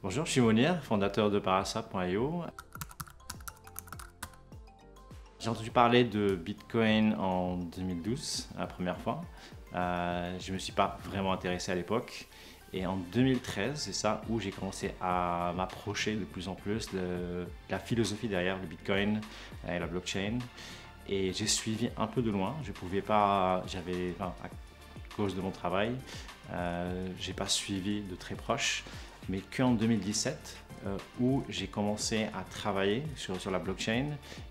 Bonjour, je suis Monir, fondateur de Paraswap.io. J'ai entendu parler de Bitcoin en 2012, la première fois. Je ne me suis pas vraiment intéressé à l'époque. Et en 2013, c'est ça où j'ai commencé à m'approcher de plus en plus de la philosophie derrière le Bitcoin et la blockchain. Et j'ai suivi un peu de loin. Je pouvais pas, à cause de mon travail, j'ai pas suivi de très proche, mais qu'en 2017, où j'ai commencé à travailler sur la blockchain,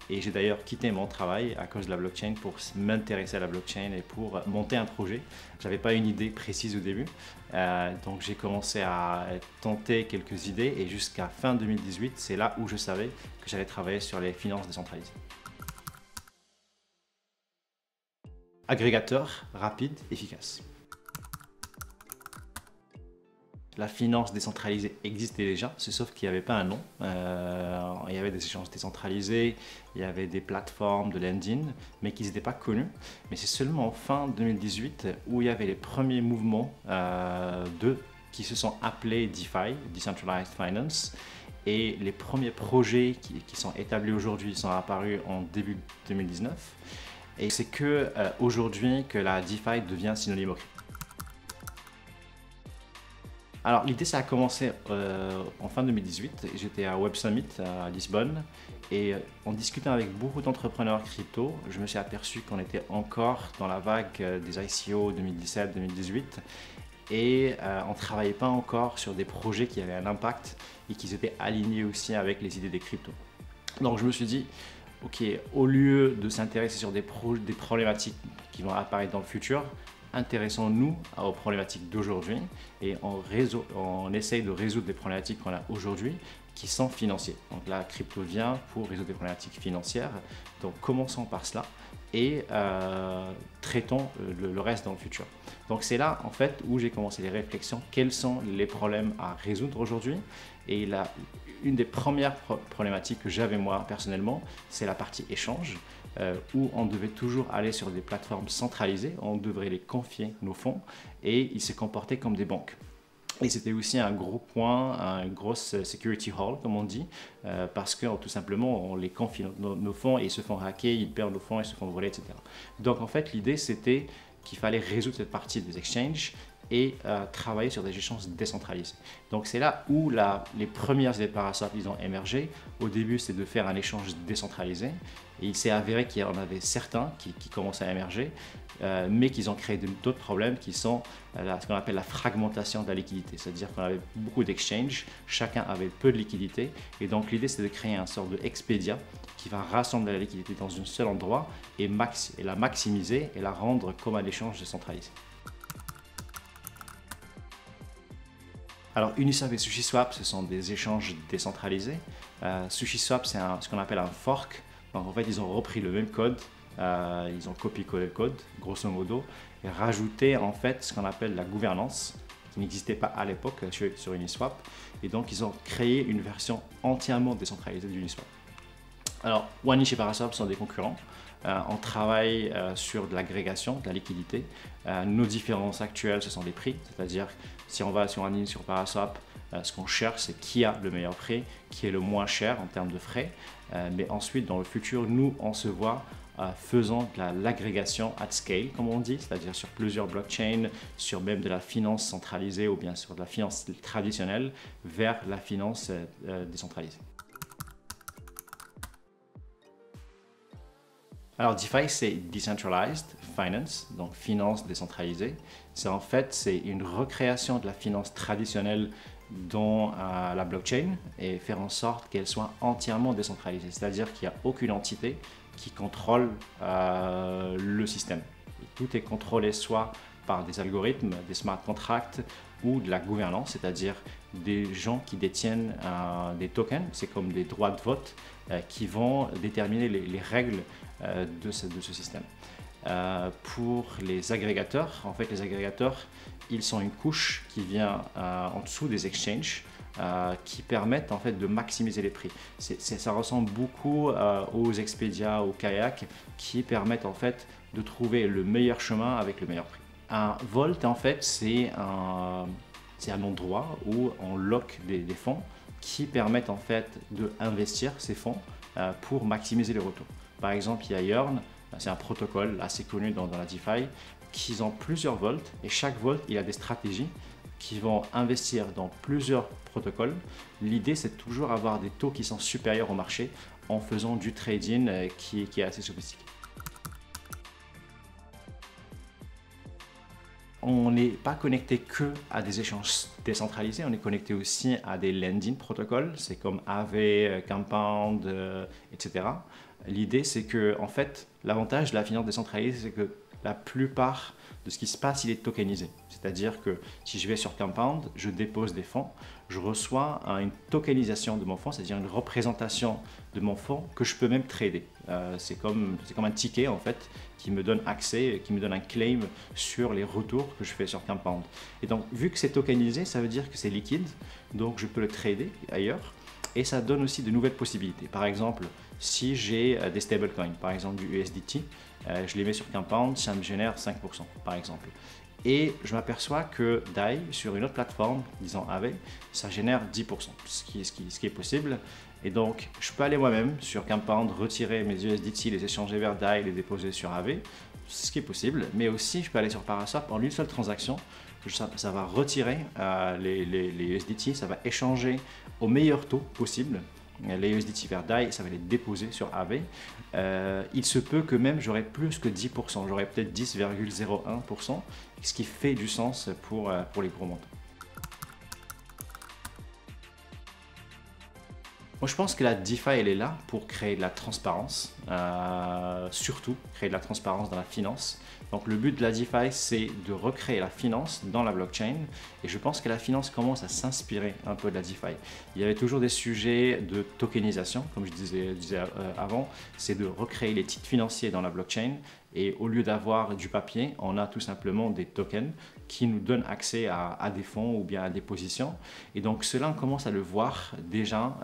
et j'ai d'ailleurs quitté mon travail à cause de la blockchain pour m'intéresser à la blockchain et pour monter un projet. J'avais pas une idée précise au début, donc j'ai commencé à tenter quelques idées, et jusqu'à fin 2018, c'est là où je savais que j'allais travailler sur les finances décentralisées. Agrégateur rapide, efficace. La finance décentralisée existait déjà, sauf qu'il n'y avait pas un nom. Il y avait des échanges décentralisés, il y avait des plateformes de lending, mais qui n'étaient pas connus. Mais c'est seulement en fin 2018 où il y avait les premiers mouvements qui se sont appelés DeFi, Decentralized Finance. Et les premiers projets qui sont établis aujourd'hui sont apparus en début 2019. Et c'est aujourd'hui que la DeFi devient synonyme. Alors l'idée, ça a commencé en fin 2018. J'étais à Web Summit à Lisbonne, et en discutant avec beaucoup d'entrepreneurs crypto, je me suis aperçu qu'on était encore dans la vague des ICO 2017-2018, et on ne travaillait pas encore sur des projets qui avaient un impact et qui étaient alignés aussi avec les idées des cryptos. Donc je me suis dit, ok, au lieu de s'intéresser sur des problématiques qui vont apparaître dans le futur, intéressons-nous aux problématiques d'aujourd'hui, et on essaye de résoudre des problématiques qu'on a aujourd'hui qui sont financières. Donc la crypto vient pour résoudre des problématiques financières, donc commençons par cela et traitons le reste dans le futur. Donc c'est là en fait où j'ai commencé les réflexions, quels sont les problèmes à résoudre aujourd'hui. Et une des premières problématiques que j'avais moi personnellement, c'est la partie échange, où on devait toujours aller sur des plateformes centralisées, on devrait les confier nos fonds, et ils se comportaient comme des banques. Et c'était aussi un gros point, une grosse security hole, comme on dit, parce que tout simplement, on les confie nos fonds et ils se font hacker, ils perdent nos fonds, ils se font voler, etc. Donc en fait, l'idée, c'était qu'il fallait résoudre cette partie des exchanges et travailler sur des échanges décentralisés. Donc c'est là où les premières idées de Paraswap ont émergé. Au début, c'est de faire un échange décentralisé, et il s'est avéré qu'il y en avait certains qui commençaient à émerger, mais qu'ils ont créé d'autres problèmes qui sont ce qu'on appelle la fragmentation de la liquidité. C'est-à-dire qu'on avait beaucoup d'exchanges, chacun avait peu de liquidité, et donc l'idée, c'est de créer un sorte d'expédia qui va rassembler la liquidité dans un seul endroit et la maximiser et la rendre comme un échange décentralisé. Alors Uniswap et SushiSwap, ce sont des échanges décentralisés. SushiSwap, c'est ce qu'on appelle un fork. Donc en fait, ils ont repris le même code, ils ont copié-collé le code, grosso modo, et rajouté en fait ce qu'on appelle la gouvernance, qui n'existait pas à l'époque sur Uniswap. Et donc ils ont créé une version entièrement décentralisée d'Uniswap. Alors Wanish et Paraswap sont des concurrents. On travaille sur de l'agrégation, de la liquidité. Nos différences actuelles, ce sont les prix, c'est-à-dire si on va sur Wanish, sur Paraswap, ce qu'on cherche, c'est qui a le meilleur prix, qui est le moins cher en termes de frais. Mais ensuite, dans le futur, nous, on se voit faisant de l'agrégation at scale, comme on dit, c'est-à-dire sur plusieurs blockchains, sur même de la finance centralisée ou bien sur de la finance traditionnelle vers la finance décentralisée. Alors DeFi, c'est Decentralized Finance, donc finance décentralisée. C'est une recréation de la finance traditionnelle dans la blockchain, et faire en sorte qu'elle soit entièrement décentralisée. C'est-à-dire qu'il n'y a aucune entité qui contrôle le système. Et tout est contrôlé soit par des algorithmes, des smart contracts, ou de la gouvernance, c'est-à-dire des gens qui détiennent des tokens, c'est comme des droits de vote, qui vont déterminer les règles de ce système. Pour les agrégateurs, en fait les agrégateurs, ils sont une couche qui vient en dessous des exchanges, qui permettent en fait de maximiser les prix. Ça ressemble beaucoup aux Expedia, aux Kayak, qui permettent en fait de trouver le meilleur chemin avec le meilleur prix. Un Volt, en fait, c'est c'est un endroit où on lock des fonds qui permettent en fait d'investir ces fonds pour maximiser les retours. Par exemple, il y a Yearn, c'est un protocole assez connu dans la DeFi, qui ont plusieurs vaults et chaque vault, il a des stratégies qui vont investir dans plusieurs protocoles. L'idée, c'est de toujours avoir des taux qui sont supérieurs au marché en faisant du trading qui est assez sophistiqué. On n'est pas connecté que à des échanges décentralisés, on est connecté aussi à des lending protocoles, c'est comme Aave, Compound, etc. L'idée, c'est que, en fait, l'avantage de la finance décentralisée, c'est que la plupart de ce qui se passe, il est tokenisé. C'est-à-dire que si je vais sur Compound, je dépose des fonds, je reçois une tokenisation de mon fonds, c'est-à-dire une représentation de mon fonds que je peux même trader. C'est comme un ticket en fait qui me donne accès, qui me donne un claim sur les retours que je fais sur Compound. Et donc vu que c'est tokenisé, ça veut dire que c'est liquide, donc je peux le trader ailleurs. Et ça donne aussi de nouvelles possibilités. Par exemple, si j'ai des stablecoins, par exemple du USDT, je les mets sur Compound, ça me génère 5% par exemple. Et je m'aperçois que DAI, sur une autre plateforme, disons Aave, ça génère 10%, ce qui est possible. Et donc, je peux aller moi-même sur Compound, retirer mes USDT, les échanger vers DAI, les déposer sur Aave, ce qui est possible. Mais aussi, je peux aller sur Paraswap en une seule transaction. Ça va retirer les USDT, ça va échanger au meilleur taux possible. Les USDT vers DAI, ça va les déposer sur Aave. Il se peut que même j'aurai plus que 10%, j'aurai peut-être 10,01%, ce qui fait du sens pour les gros montants. Moi, je pense que la DeFi, elle est là pour créer de la transparence, surtout créer de la transparence dans la finance. Donc, le but de la DeFi, c'est de recréer la finance dans la blockchain. Et je pense que la finance commence à s'inspirer un peu de la DeFi. Il y avait toujours des sujets de tokenisation, comme je disais avant, c'est de recréer les titres financiers dans la blockchain. Et au lieu d'avoir du papier, on a tout simplement des tokens qui nous donnent accès à des fonds ou bien à des positions. Et donc cela, on commence à le voir déjà.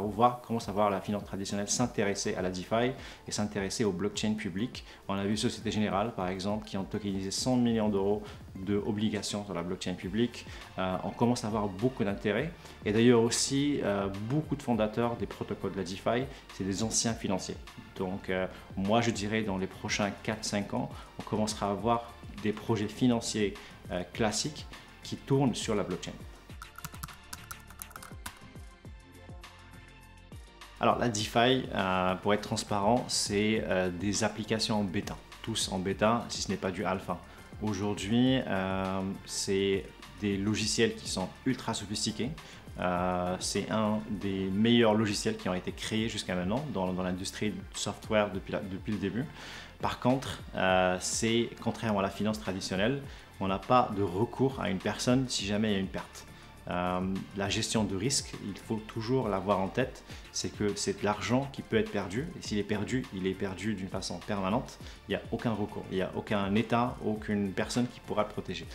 On commence à voir la finance traditionnelle s'intéresser à la DeFi et s'intéresser aux blockchains publiques. On a vu Société Générale, par exemple, qui ont tokenisé 100 millions d'euros d'obligations sur la blockchain publique. On commence à avoir beaucoup d'intérêt. Et d'ailleurs aussi, beaucoup de fondateurs des protocoles de la DeFi, c'est des anciens financiers. Donc moi, je dirais dans les prochains 4-5 ans, on commencera à avoir des projets financiers classiques qui tournent sur la blockchain. Alors la DeFi, pour être transparent, c'est des applications en bêta, tous en bêta si ce n'est pas du alpha. Aujourd'hui, c'est des logiciels qui sont ultra sophistiqués. C'est un des meilleurs logiciels qui ont été créés jusqu'à maintenant dans l'industrie du software depuis le début. Par contre, c'est contrairement à la finance traditionnelle, on n'a pas de recours à une personne si jamais il y a une perte. La gestion de risque, il faut toujours l'avoir en tête, c'est que c'est de l'argent qui peut être perdu et s'il est perdu, il est perdu d'une façon permanente, il n'y a aucun recours, il n'y a aucun État, aucune personne qui pourra le protéger.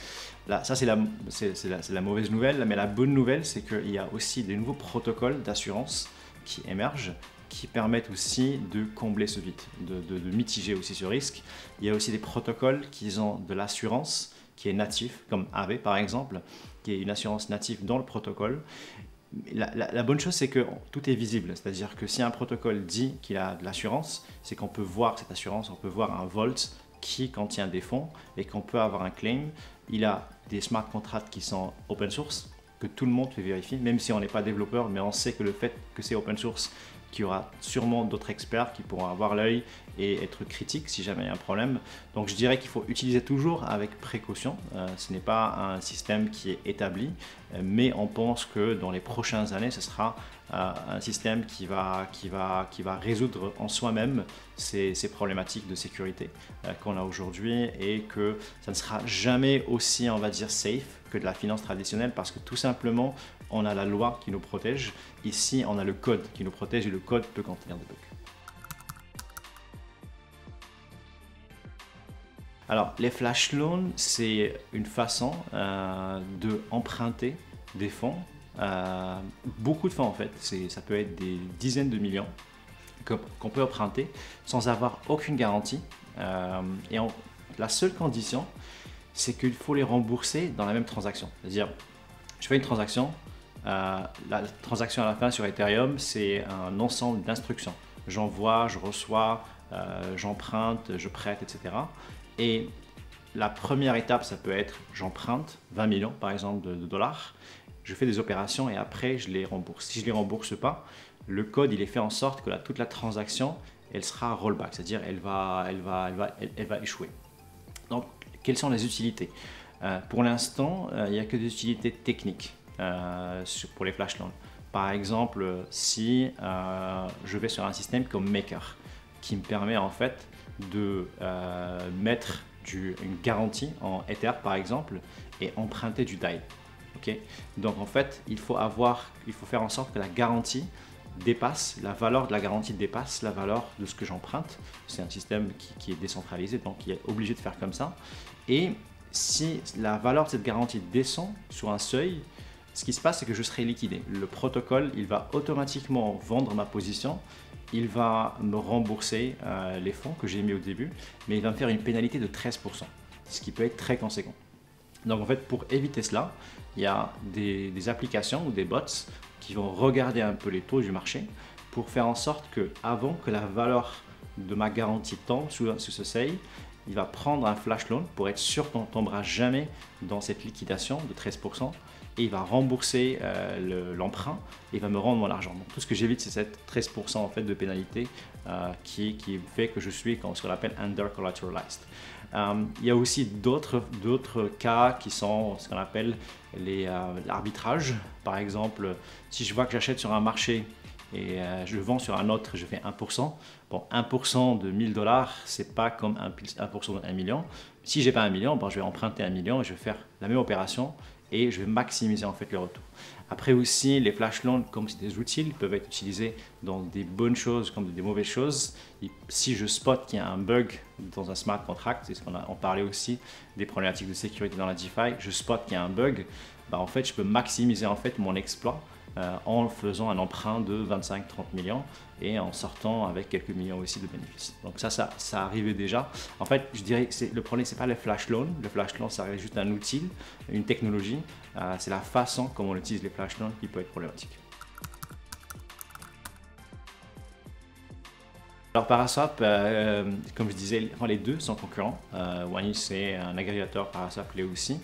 Là, ça c'est la mauvaise nouvelle, mais la bonne nouvelle c'est qu'il y a aussi des nouveaux protocoles d'assurance qui émergent, qui permettent aussi de combler ce vide, de mitiger aussi ce risque. Il y a aussi des protocoles qui ont de l'assurance qui est natif, comme Aave par exemple, qui est une assurance native dans le protocole. La bonne chose, c'est que tout est visible, c'est-à-dire que si un protocole dit qu'il a de l'assurance, c'est qu'on peut voir cette assurance, on peut voir un vault qui contient des fonds et qu'on peut avoir un claim. Il a des smart contracts qui sont open source, que tout le monde peut vérifier, même si on n'est pas développeur, mais on sait que le fait que c'est open source, qu'il y aura sûrement d'autres experts qui pourront avoir l'œil et être critiques si jamais il y a un problème. Donc je dirais qu'il faut utiliser toujours avec précaution. Ce n'est pas un système qui est établi, mais on pense que dans les prochaines années, ce sera un système qui va résoudre en soi-même ces problématiques de sécurité qu'on a aujourd'hui et que ça ne sera jamais aussi, on va dire, safe que de la finance traditionnelle parce que tout simplement, on a la loi qui nous protège. Ici, on a le code qui nous protège et le code peut contenir des bugs. Alors, les flash loans, c'est une façon d'emprunter des fonds, beaucoup de fonds en fait, ça peut être des dizaines de millions qu'on peut emprunter sans avoir aucune garantie. La seule condition, c'est qu'il faut les rembourser dans la même transaction. C'est-à-dire, je fais une transaction. La transaction à la fin sur Ethereum, c'est un ensemble d'instructions. J'envoie, je reçois, j'emprunte, je prête, etc. Et la première étape, ça peut être j'emprunte 20 millions par exemple de dollars, je fais des opérations et après je les rembourse. Si je ne les rembourse pas, le code il est fait en sorte que toute la transaction elle sera rollback, c'est-à-dire elle va échouer. Donc quelles sont les utilités? Pour l'instant, il n'y a que des utilités techniques pour les flash loans. Par exemple, si je vais sur un système comme Maker qui me permet en fait de mettre une garantie en Ether par exemple et emprunter du DAI. Okay, donc en fait, il faut faire en sorte que la garantie dépasse, la valeur de la garantie dépasse la valeur de ce que j'emprunte. C'est un système qui est décentralisé, donc il est obligé de faire comme ça. Et si la valeur de cette garantie descend sur un seuil, ce qui se passe, c'est que je serai liquidé. Le protocole, il va automatiquement vendre ma position. Il va me rembourser les fonds que j'ai mis au début, mais il va me faire une pénalité de 13%, ce qui peut être très conséquent. Donc en fait, pour éviter cela, il y a des applications ou des bots qui vont regarder un peu les taux du marché pour faire en sorte que, avant que la valeur de ma garantie tombe sous ce seuil, il va prendre un flash loan pour être sûr qu'on ne tombera jamais dans cette liquidation de 13%. Et il va rembourser l'emprunt et il va me rendre mon argent. Donc tout ce que j'évite, c'est cette 13% en fait de pénalité qui fait que je suis ce qu'on appelle under collateralized. Il y a aussi d'autres cas qui sont ce qu'on appelle l'arbitrage. Par exemple, si je vois que j'achète sur un marché et je vends sur un autre, je fais 1%. Bon, 1% de 1000 $, c'est pas comme 1% de 1 million. Si j'ai pas 1 million, bon, je vais emprunter 1 million et je vais faire la même opération et je vais maximiser en fait le retour. Après aussi, les flash loans, comme c'est des outils, peuvent être utilisés dans des bonnes choses comme des mauvaises choses. Et si je spot qu'il y a un bug dans un smart contract, c'est ce qu'on parlait aussi des problématiques de sécurité dans la DeFi, je spot qu'il y a un bug, bah en fait, je peux maximiser en fait mon exploit en faisant un emprunt de 25-30 millions et en sortant avec quelques millions aussi de bénéfices. Donc ça arrivait déjà. En fait, je dirais que le problème, c'est pas le flash loan. Le flash loan, ça reste juste un outil, une technologie. C'est la façon comme on utilise les flash loans qui peut être problématique. Alors Paraswap, comme je disais, les deux sont concurrents. Wani, c'est un agrégateur, Paraswap l'est aussi.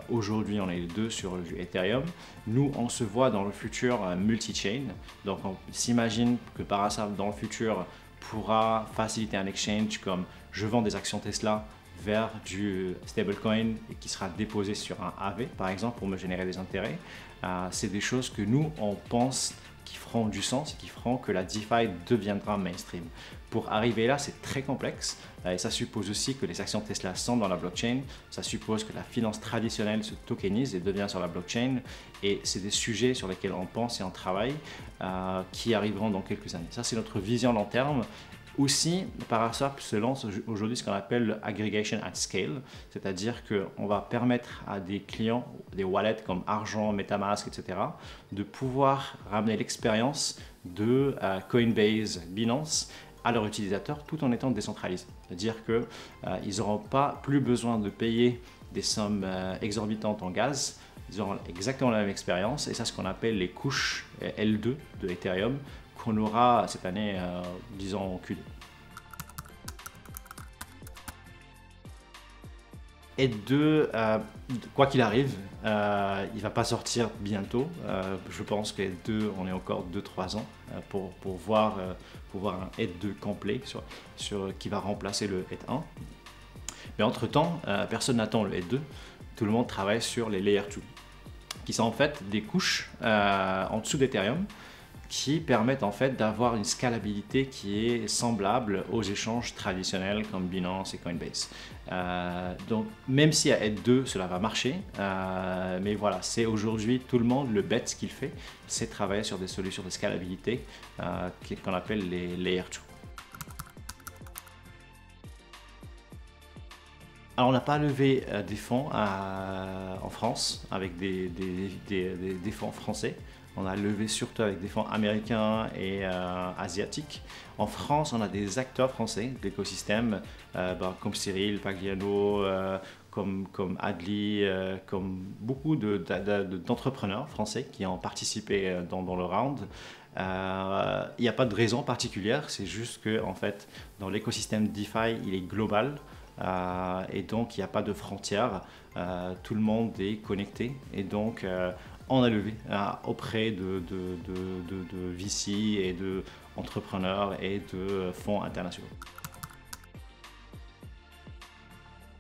Aujourd'hui, on est les deux sur Ethereum. Nous, on se voit dans le futur multi-chain. Donc, on s'imagine que Paraswap, dans le futur, pourra faciliter un exchange comme je vends des actions Tesla vers du stablecoin qui sera déposé sur un AV, par exemple, pour me générer des intérêts. C'est des choses que nous, on pense qui feront du sens et qui feront que la DeFi deviendra mainstream. Pour arriver là, c'est très complexe et ça suppose aussi que les actions Tesla sont dans la blockchain, ça suppose que la finance traditionnelle se tokenise et devient sur la blockchain et c'est des sujets sur lesquels on pense et on travaille qui arriveront dans quelques années. Ça, c'est notre vision long terme. Aussi, Paraswap se lance aujourd'hui ce qu'on appelle aggregation at scale, c'est-à-dire qu'on va permettre à des clients, des wallets comme Argent, Metamask, etc., de pouvoir ramener l'expérience de Coinbase, Binance à leurs utilisateurs tout en étant décentralisés. C'est-à-dire qu'ils n'auront plus besoin de payer des sommes exorbitantes en gaz, ils auront exactement la même expérience et ça, c'est ce qu'on appelle les couches L2 de Ethereum qu'on aura cette année, disons, en Q2. ETH2, quoi qu'il arrive, il ne va pas sortir bientôt. Je pense que ETH2, on est encore 2-3 ans pour voir un ETH2 complet qui va remplacer le ETH1. Mais entre-temps, personne n'attend le ETH2. Tout le monde travaille sur les Layer 2, qui sont en fait des couches en dessous d'Ethereum, qui permettent en fait d'avoir une scalabilité qui est semblable aux échanges traditionnels comme Binance et Coinbase. Donc même si à ETH2 cela va marcher, mais voilà, c'est aujourd'hui tout le monde, le bet qu'il fait, c'est travailler sur des solutions de scalabilité qu'on appelle les Layer 2. Alors on n'a pas levé des fonds en France avec des fonds français. On a levé surtout avec des fonds américains et asiatiques. En France, on a des acteurs français de l'écosystème comme Cyril, Pagliano, comme Adly, comme beaucoup d'entrepreneurs français qui ont participé dans le round. Il n'y a pas de raison particulière, c'est juste que en fait, dans l'écosystème DeFi, il est global. Et donc il n'y a pas de frontières, tout le monde est connecté et donc on a levé auprès de VC et d'entrepreneurs et de fonds internationaux.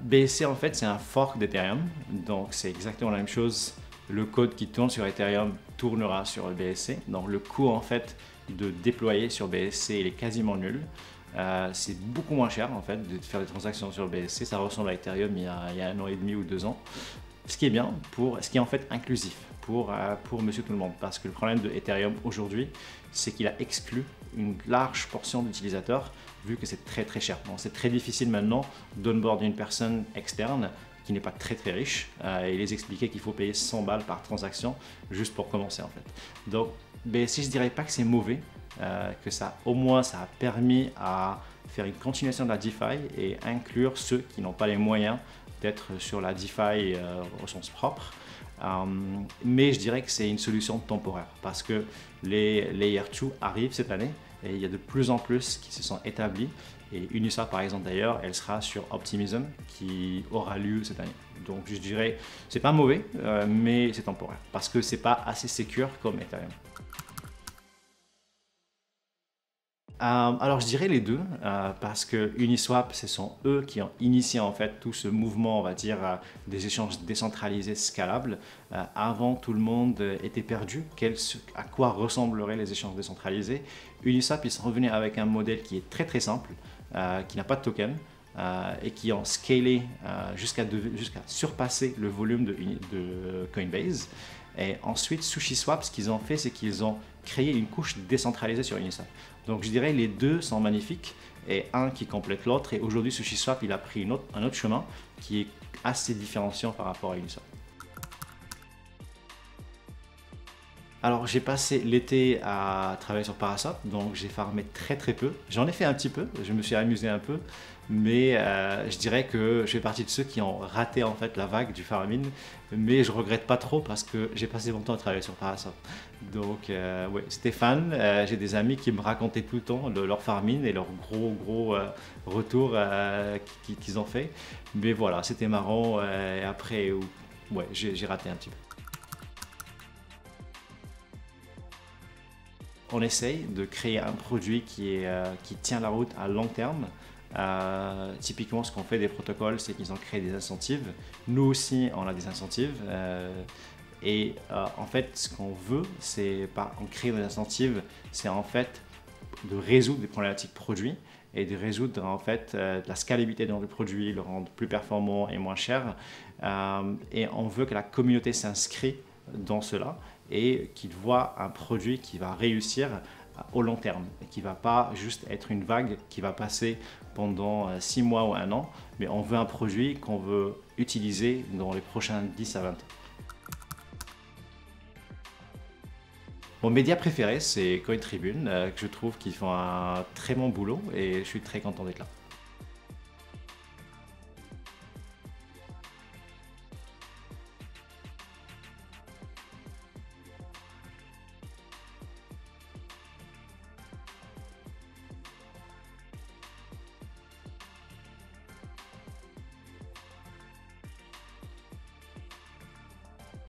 BSC en fait c'est un fork d'Ethereum, donc c'est exactement la même chose. Le code qui tourne sur Ethereum tournera sur BSC, donc le coût en fait de déployer sur BSC il est quasiment nul. C'est beaucoup moins cher en fait de faire des transactions sur BSC, ça ressemble à Ethereum il y a 1 an et demi ou 2 ans. Ce qui est bien, ce qui est en fait inclusif pour monsieur tout le monde, parce que le problème de Ethereum aujourd'hui, c'est qu'il a exclu une large portion d'utilisateurs vu que c'est très cher. Donc c'est très difficile maintenant d'onboarder une personne externe qui n'est pas très riche et les expliquer qu'il faut payer 100 balles par transaction juste pour commencer en fait. Donc BSC, je dirais pas que c'est mauvais, que ça au moins ça a permis à faire une continuation de la DeFi et inclure ceux qui n'ont pas les moyens d'être sur la DeFi au sens propre. Mais je dirais que c'est une solution temporaire parce que les Layer 2 arrivent cette année et il y a de plus en plus qui se sont établis. Et Uniswap par exemple d'ailleurs, elle sera sur Optimism qui aura lieu cette année. Donc je dirais, c'est pas mauvais, mais c'est temporaire parce que c'est pas assez secure comme Ethereum. Alors je dirais les deux, parce que Uniswap, ce sont eux qui ont initié en fait tout ce mouvement, on va dire, des échanges décentralisés scalables. Avant, tout le monde était perdu, à quoi ressembleraient les échanges décentralisés. Uniswap, ils sont revenus avec un modèle qui est très simple, qui n'a pas de token, et qui ont scalé jusqu'à surpasser le volume de Coinbase. Et ensuite, SushiSwap, ce qu'ils ont fait, c'est qu'ils ont créé une couche décentralisée sur Uniswap. Donc je dirais les deux sont magnifiques et un qui complète l'autre. Et aujourd'hui, SushiSwap, il a pris un autre chemin qui est assez différenciant par rapport à Uniswap. Alors j'ai passé l'été à travailler sur Paraswap, donc j'ai farmé très peu. J'en ai fait un petit peu, je me suis amusé un peu, mais je dirais que je fais partie de ceux qui ont raté en fait la vague du farming, mais je regrette pas trop parce que j'ai passé mon temps à travailler sur Paraswap. Donc ouais, c'était fun. J'ai des amis qui me racontaient tout le temps leur farming et leurs gros retours qu'ils ont fait. Mais voilà, c'était marrant. Et après, ouais, j'ai raté un petit peu. On essaye de créer un produit qui tient la route à long terme. Typiquement, ce qu'on fait des protocoles, c'est qu'ils ont créé des incentives. Nous aussi, on a des incentives. En fait, ce qu'on veut, c'est pas en créer des incentives, c'est en fait de résoudre des problématiques produits et de résoudre en fait la scalabilité dans le produit, le rendre plus performant et moins cher. Et on veut que la communauté s'inscrit dans cela et qu'il voit un produit qui va réussir au long terme et qui ne va pas juste être une vague qui va passer pendant 6 mois ou 1 an, mais on veut un produit qu'on veut utiliser dans les prochains 10 à 20 ans. Mon média préféré, c'est Coin Tribune, que je trouve qu'ils font un très bon boulot et je suis très content d'être là.